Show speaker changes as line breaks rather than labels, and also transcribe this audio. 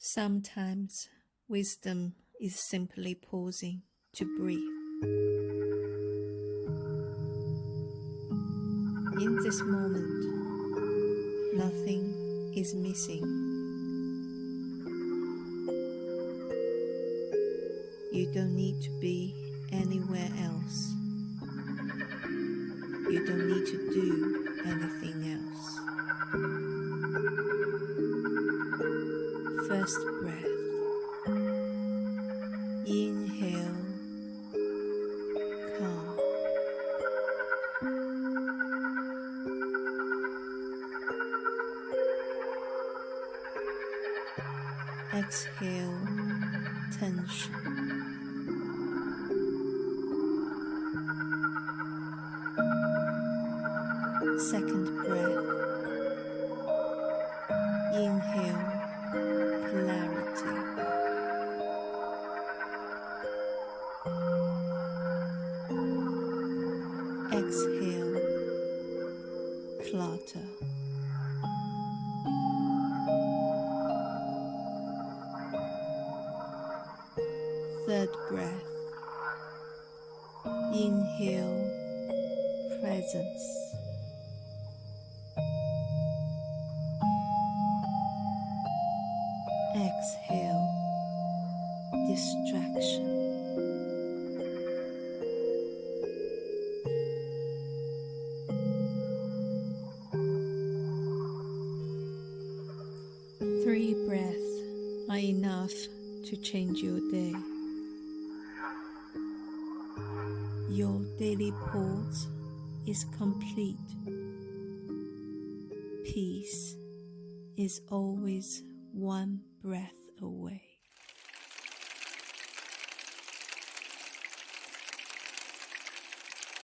Sometimes wisdom is simply pausing to breathe. In this moment, nothing is missing. You don't need to be anywhere else. You don't need to do anything else. First breath. Inhale, calm. Exhale, tension. Second breath. Inhale, clarity. Exhale, clutter. Third breath. Inhale, presence. Exhale, distraction. Three breaths are enough to change your day. Your daily pause is complete. Peace is always one breath away.